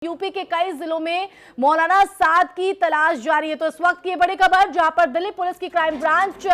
UP के कई जिलों में मौलाना साद की तलाश जारी है। तो इस वक्त की बड़ी खबर जहां पर दिल्ली पुलिस की क्राइम ब्रांच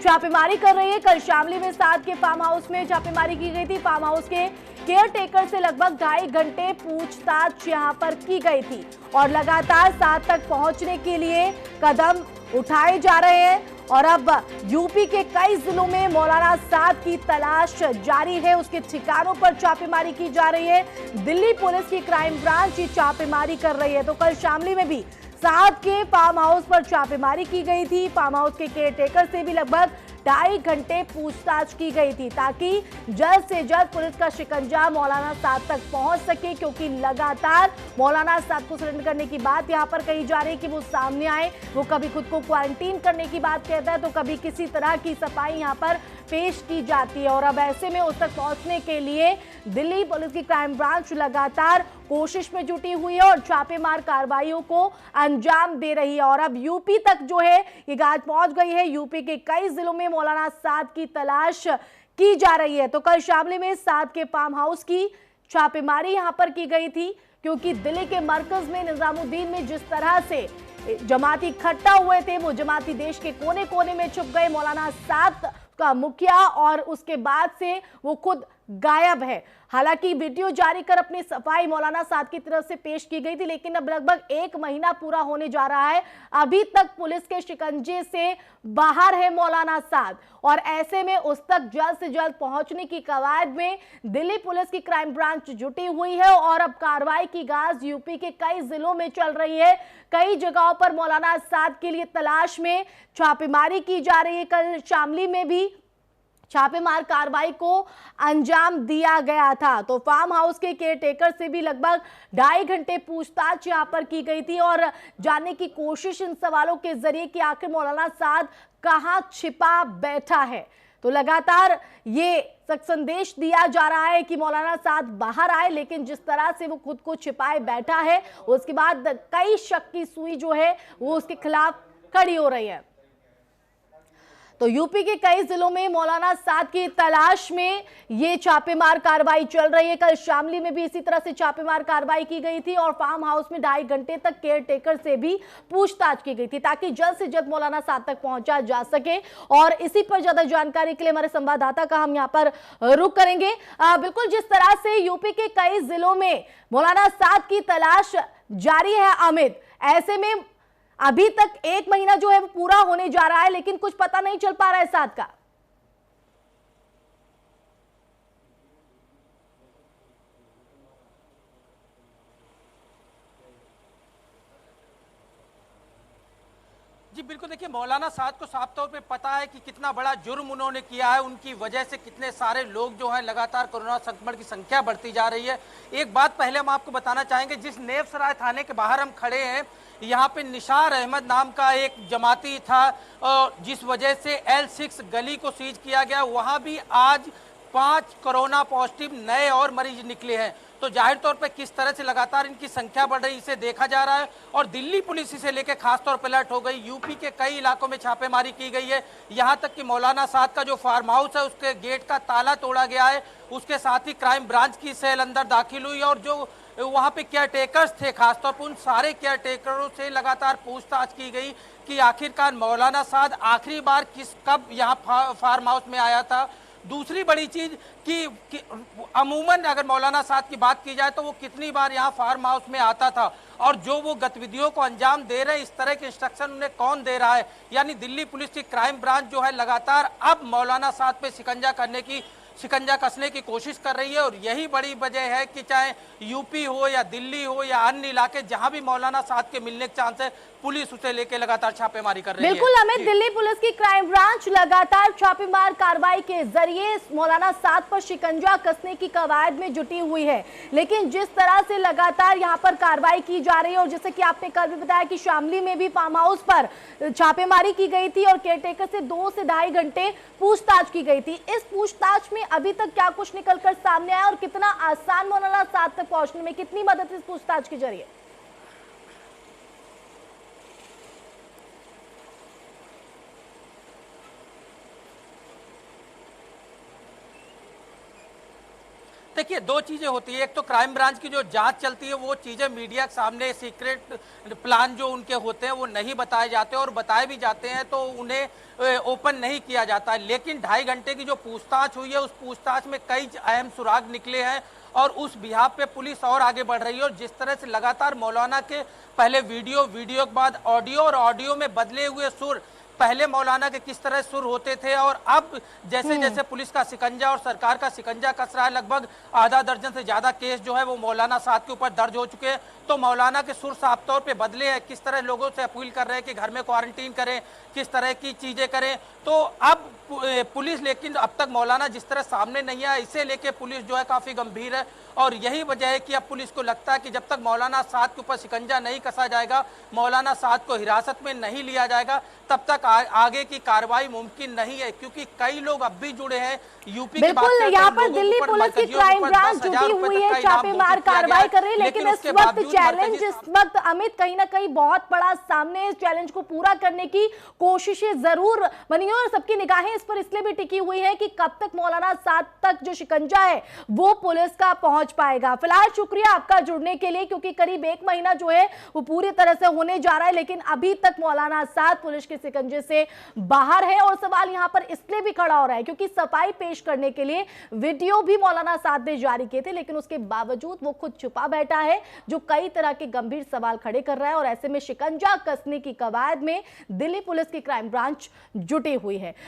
छापेमारी कर रही है। कल शामली में साद के फार्म हाउस में छापेमारी की गई थी। फार्म हाउस के केयर टेकर से लगभग 2.5 घंटे पूछताछ यहां पर की गई थी और लगातार साद तक पहुंचने के लिए कदम उठाए जा रहे हैं। और अब यूपी के कई जिलों में मौलाना साद की तलाश जारी है। उसके ठिकानों पर छापेमारी की जा रही है। दिल्ली पुलिस की क्राइम ब्रांच छापेमारी कर रही है। तो कल शामली में भी साद के फार्म हाउस पर छापेमारी की गई थी। फार्म हाउस के केयर टेकर से भी लगभग 2.5 घंटे पूछताछ की गई थी ताकि जल्द से जल्द पुलिस का शिकंजा मौलाना साद तक पहुंच सके, क्योंकि लगातार मौलाना साद को सरेंडर करने की बात यहां पर कही जा रही है कि वो सामने आए। वो कभी खुद को क्वारंटीन करने की बात कहता है तो कभी किसी तरह की सफाई यहां पर पेश की जाती है। और अब ऐसे में उस तक पहुंचने के लिए दिल्ली पुलिस की क्राइम ब्रांच लगातार कोशिश में जुटी हुई है और छापेमार कार्रवाइयों को अंजाम दे रही है। और अब यूपी तक जो है ये गाज पहुंच गई है। यूपी के कई जिलों में मौलाना साद की तलाश की जा रही है। तो कल शामली में साद के फार्म हाउस की छापेमारी यहां पर की गई थी, क्योंकि दिल्ली के मरकज में निजामुद्दीन में जिस तरह से जमाती इकट्ठा हुए थे, वो जमाती देश के कोने कोने में छुप गए। मौलाना साद का मुखिया और उसके बाद से वो खुद गायब है। हालांकि वीडियो जारी कर अपनी सफाई मौलाना साद की तरफ से पेश की गई थी, लेकिन अब लगभग 1 महीना पूरा होने जा रहा है, अभी तक पुलिस के शिकंजे से बाहर है मौलाना साद। और ऐसे में उस तक जल्द से जल्द पहुंचने की कवायद में दिल्ली पुलिस की क्राइम ब्रांच जुटी हुई है। और अब कार्रवाई की गाज यूपी के कई जिलों में चल रही है। कई जगहों पर मौलाना साद के लिए तलाश में छापेमारी की जा रही है। कल शामली में भी छापेमार कार्रवाई को अंजाम दिया गया था। तो फार्म हाउस के केयर टेकर से भी लगभग 2.5 घंटे पूछताछ यहां पर की गई थी और जानने की कोशिश इन सवालों के जरिए कि आखिर मौलाना साद कहां छिपा बैठा है। तो लगातार ये संदेश दिया जा रहा है कि मौलाना साद बाहर आए, लेकिन जिस तरह से वो खुद को छिपाए बैठा है उसके बाद कई शक की सुई जो है वो उसके खिलाफ खड़ी हो रही है। तो यूपी के कई जिलों में मौलाना साद की तलाश में ये छापेमार कार्रवाई चल रही है। कल शामली में भी इसी तरह से छापेमार कार्रवाई की गई थी और फार्म हाउस में 2.5 घंटे तक केयर टेकर से भी पूछताछ की गई थी ताकि जल्द से जल्द मौलाना साद तक पहुंचा जा सके। और इसी पर ज्यादा जानकारी के लिए हमारे संवाददाता का हम यहाँ पर रुख करेंगे। बिल्कुल जिस तरह से यूपी के कई जिलों में मौलाना साद की तलाश जारी है अमित, ऐसे में अभी तक 1 महीना जो है वो पूरा होने जा रहा है, लेकिन कुछ पता नहीं चल पा रहा है साद का। जी बिल्कुल, देखिए मौलाना साद को साफ तौर पे पता है कि कितना बड़ा जुर्म उन्होंने किया है। उनकी वजह से कितने सारे लोग जो हैं लगातार कोरोना संक्रमण की संख्या बढ़ती जा रही है। एक बात पहले हम आपको बताना चाहेंगे, जिस नेवसराय थाने के बाहर हम खड़े हैं, यहाँ पे निशार अहमद नाम का एक जमाती था और जिस वजह से L6 गली को सीज किया गया, वहाँ भी आज 5 कोरोना पॉजिटिव नए और मरीज निकले हैं। तो जाहिर तौर पे किस तरह से लगातार इनकी संख्या बढ़ रही है इसे देखा जा रहा है और दिल्ली पुलिस इसे लेकर खास तौर पर अलर्ट हो गई। यूपी के कई इलाकों में छापेमारी की गई है। यहाँ तक कि मौलाना साद का जो फार्म हाउस है उसके गेट का ताला तोड़ा गया है। उसके साथ ही क्राइम ब्रांच की सेल अंदर दाखिल हुई और जो वहाँ पे केयर टेकर्स थे, खासतौर पर उन सारे केयर टेकरों से लगातार पूछताछ की गई कि आखिरकार मौलाना साद आखिरी बार कब यहाँ फार्म हाउस में आया था। दूसरी बड़ी चीज कि अमूमन अगर मौलाना साद की बात की जाए तो वो कितनी बार यहाँ फार्म हाउस में आता था और जो वो गतिविधियों को अंजाम दे रहे हैं इस तरह के इंस्ट्रक्शन उन्हें कौन दे रहा है। यानी दिल्ली पुलिस की क्राइम ब्रांच जो है लगातार अब मौलाना साद पे शिकंजा कसने की कोशिश कर रही है। और यही बड़ी वजह है कि चाहे यूपी हो या दिल्ली हो या अन्य इलाके जहां भी मौलाना साद के मिलने के चांस है, पुलिस उसे लेके लगातार छापेमारी कर रही है। बिल्कुल अमित, दिल्ली पुलिस की क्राइम ब्रांच लगातार छापेमार कार्रवाई के जरिए मौलाना साद पर शिकंजा कसने की कवायद में जुटी हुई है। लेकिन जिस तरह से लगातार यहां पर कार्रवाई की जा रही है और जैसे कि आपने कल भी बताया कि शामली में भी फार्म हाउस पर छापेमारी की गई थी और केयरटेकर से 2 से 2.5 घंटे पूछताछ की गई थी। इस पूछताछ में अभी तक क्या कुछ निकलकर सामने आया और कितना आसान मौलाना साद तक पहुंचने में कितनी मदद इस पूछताछ के जरिए? देखिए, दो चीजें होती है। एक तो क्राइम ब्रांच की जो जांच चलती है वो चीजें मीडिया के सामने सीक्रेट प्लान जो उनके होते हैं वो नहीं बताए जाते, और बताए भी जाते हैं तो उन्हें ओपन नहीं किया जाता है। लेकिन 2.5 घंटे की जो पूछताछ हुई है उस पूछताछ में कई अहम सुराग निकले हैं, और उस बिहाफ पे पुलिस और आगे बढ़ रही है। और जिस तरह से लगातार मौलाना के पहले वीडियो के बाद ऑडियो, और ऑडियो में बदले हुए सुर, पहले मौलाना के किस तरह सुर होते थे और अब जैसे जैसे पुलिस का शिकंजा और सरकार का शिकंजा कस रहा है, लगभग आधा दर्जन से ज्यादा केस जो है वो मौलाना साद के ऊपर दर्ज हो चुके हैं, तो मौलाना के सुर साफ तौर पे बदले हैं। किस तरह लोगों से अपील कर रहे हैं कि घर में क्वारंटीन करें, किस तरह की चीजें करें। तो अब पुलिस, लेकिन अब तक मौलाना जिस तरह सामने नहीं आया, इसे लेके पुलिस जो है काफी गंभीर है। और यही वजह है कि अब पुलिस को लगता है कि जब तक मौलाना साद के ऊपर शिकंजा नहीं कसा जाएगा, मौलाना साद को हिरासत में नहीं लिया जाएगा, तब तक आगे की कार्रवाई मुमकिन नहीं है। क्योंकि कई लोग अब भी जुड़े हैं यूपी की बात बिल्कुल, करते हैं, यहाँ पर लोगों दिल्ली के ऊपर पुलिस की मरकजियों के क्राइम ऊपर ब्रांच 10,000 जुटी रुपए हुई तक है, का इनाम छापेमार घोषित किया कार्रवाई गया कर रही है। लेकिन इस उसके वक्त बावजूद चैलेंज, मरकजी इस वक्त अमित कहीं ना कहीं बहुत बड़ा सामने इस चैलेंज को पूरा करने की कोशिशें जरूर बनी है, और सबकी निगाहें इस पर इसलिए भी टिकी हुई है कि कब तक मौलाना साद तक जो शिकंजा है वो पुलिस का पहुंच पाएगा। फिलहाल शुक्रिया आपका जुड़ने के लिए, क्योंकि करीब 1 महीना जो है वो पूरी तरह से होने जा रहा है, लेकिन अभी तक मौलाना साद पुलिस के शिकंजे से बाहर है। और सवाल यहां पर इसलिए भी खड़ा हो रहा है क्योंकि सफाई पेश करने के लिए वीडियो भी मौलाना साद ने जारी किए थे, लेकिन उसके बावजूद वो खुद छुपा बैठा है, जो कई तरह के गंभीर सवाल खड़े कर रहा है। और ऐसे में शिकंजा कसने की कवायद में दिल्ली पुलिस की क्राइम ब्रांच जुटी हुई है।